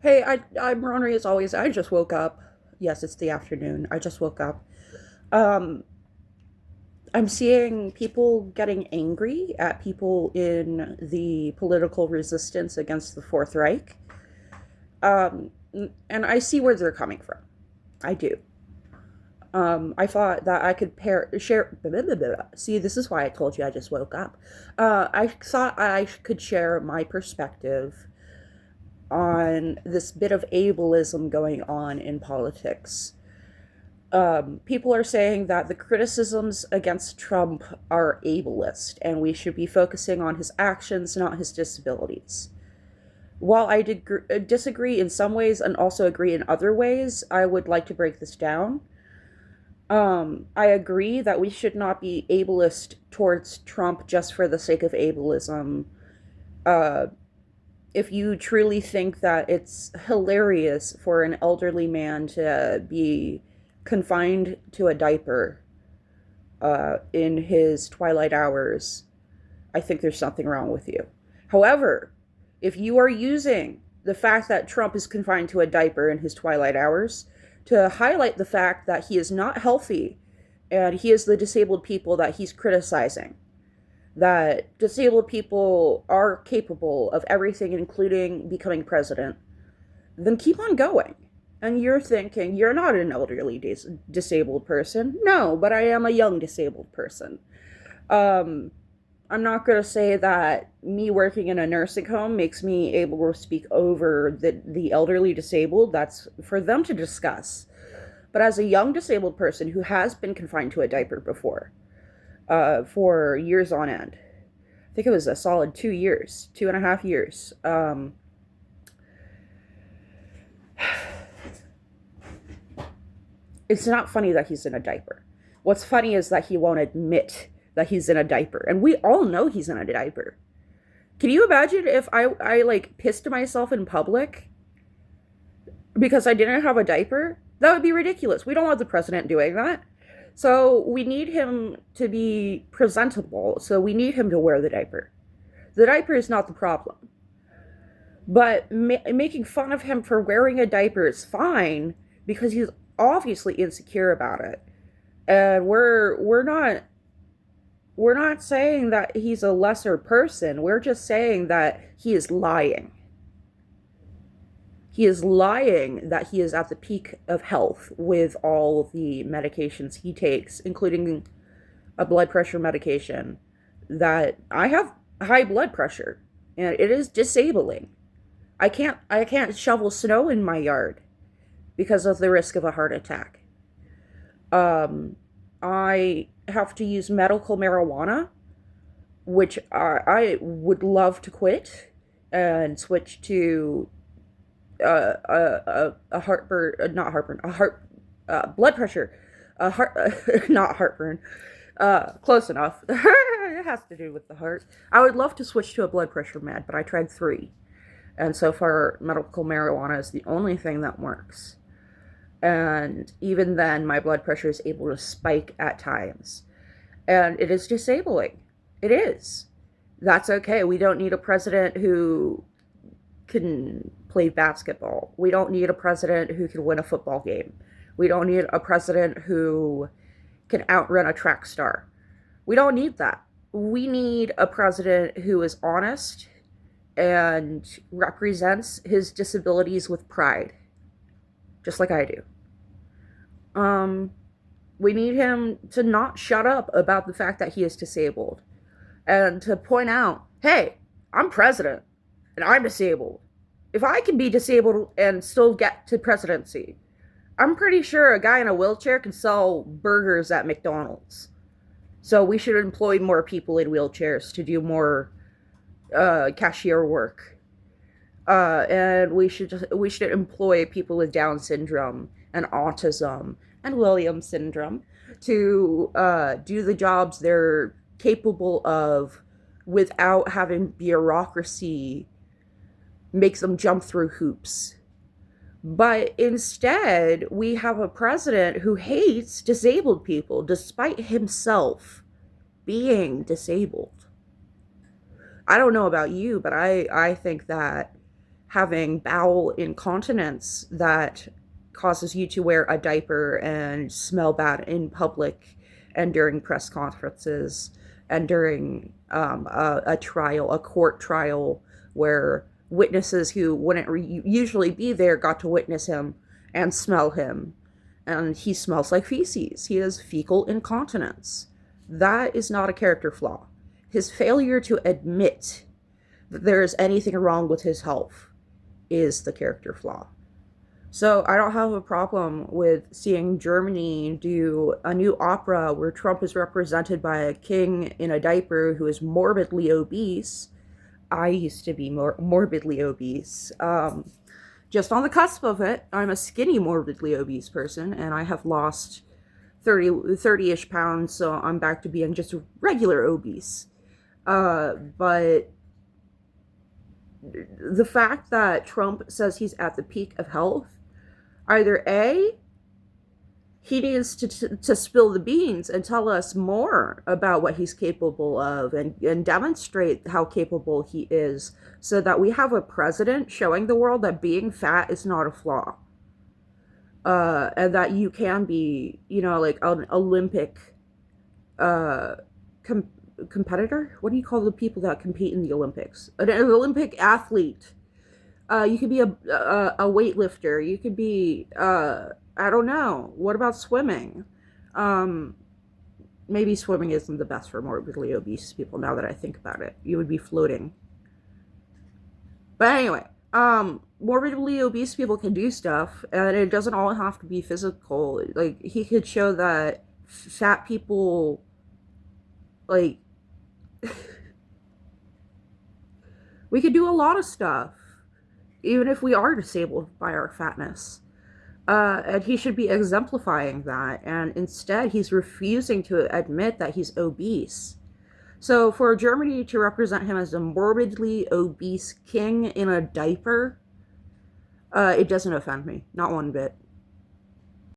Hey, I'm Rory as always. I just woke up. Yes, it's the afternoon. I just woke up. Um, I'm seeing people getting angry at people in the political resistance against the Fourth Reich. Um, and I see where they're coming from. I do. I thought that I could share. Blah, blah, blah. See, this is why I told you I just woke up. I thought I could share my perspective on this bit of ableism going on in politics. People are saying that the criticisms against Trump are ableist and we should be focusing on his actions, not his disabilities. While I disagree in some ways and also agree in other ways, I would like to break this down. I agree that we should not be ableist towards Trump just for the sake of ableism. Uh, if you truly think that it's hilarious for an elderly man to be confined to a diaper in his twilight hours, I think there's something wrong with you. However, if you are using the fact that Trump is confined to a diaper in his twilight hours to highlight the fact that he is not healthy and he is the disabled people that he's criticizing, that disabled people are capable of everything, including becoming president, then keep on going. And you're thinking, you're not an elderly disabled person. No, but I am a young disabled person. Um, I'm not going to say that me working in a nursing home makes me able to speak over the elderly disabled. That's for them to discuss. But as a young disabled person who has been confined to a diaper before, for years on end, I think it was a solid 2 years, 2.5 years. It's not funny that he's in a diaper. What's funny is that he won't admit that he's in a diaper. And we all know he's in a diaper. Can you imagine if I like pissed myself in public because I didn't have a diaper? That would be ridiculous. We don't want the president doing that. So we need him to be presentable. So we need him to wear the diaper. The diaper is not the problem. But making fun of him for wearing a diaper is fine because he's obviously insecure about it. And we're not saying that he's a lesser person. We're just saying that he is lying. He is lying that he is at the peak of health with all the medications he takes, including a blood pressure medication. That I have high blood pressure and it is disabling. I can't shovel snow in my yard because of the risk of a heart attack. I have to use medical marijuana, which I would love to quit and switch to a heartburn, not heartburn, a heart blood pressure, a heart, not heartburn. Close enough. It has to do with the heart. I would love to switch to a blood pressure med, but I tried three, and so far medical marijuana is the only thing that works. And even then, my blood pressure is able to spike at times, and it is disabling. It is. That's okay. We don't need a president who can play basketball. We don't need a president who can win a football game. We don't need a president who can outrun a track star. We don't need that. We need a president who is honest and represents his disabilities with pride, just like I do. Um, we need him to not shut up about the fact that he is disabled and to point out, hey, I'm president and I'm disabled. If I can be disabled and still get to presidency, I'm pretty sure a guy in a wheelchair can sell burgers at McDonald's. So we should employ more people in wheelchairs to do more cashier work. And we should employ people with Down syndrome and autism and Williams syndrome to do the jobs they're capable of without having bureaucracy make them jump through hoops. But instead, we have a president who hates disabled people despite himself being disabled. I don't know about you, but I think that having bowel incontinence that causes you to wear a diaper and smell bad in public and during press conferences and during a trial, a court trial, where witnesses who wouldn't usually be there got to witness him and smell him. And he smells like feces. He has fecal incontinence. That is not a character flaw. His failure to admit that there is anything wrong with his health is the character flaw. So I don't have a problem with seeing Germany do a new opera where Trump is represented by a king in a diaper who is morbidly obese. I used to be morbidly obese. Just on the cusp of it. I'm a skinny, morbidly obese person, and I have lost 30-ish pounds, so I'm back to being just regular obese. But the fact that Trump says he's at the peak of health, either A, he needs to spill the beans and tell us more about what he's capable of and demonstrate how capable he is, so that we have a president showing the world that being fat is not a flaw. And that you can be, like an Olympic competitor? What do you call the people that compete in the Olympics? An Olympic athlete. You could be a weightlifter. You could be, I don't know. What about swimming? Maybe swimming isn't the best for morbidly obese people now that I think about it. You would be floating. But anyway, morbidly obese people can do stuff, and it doesn't all have to be physical. Like, he could show that fat people, like, we could do a lot of stuff, even if we are disabled by our fatness. And he should be exemplifying that, and instead he's refusing to admit that he's obese. So for Germany to represent him as a morbidly obese king in a diaper, it doesn't offend me, not one bit.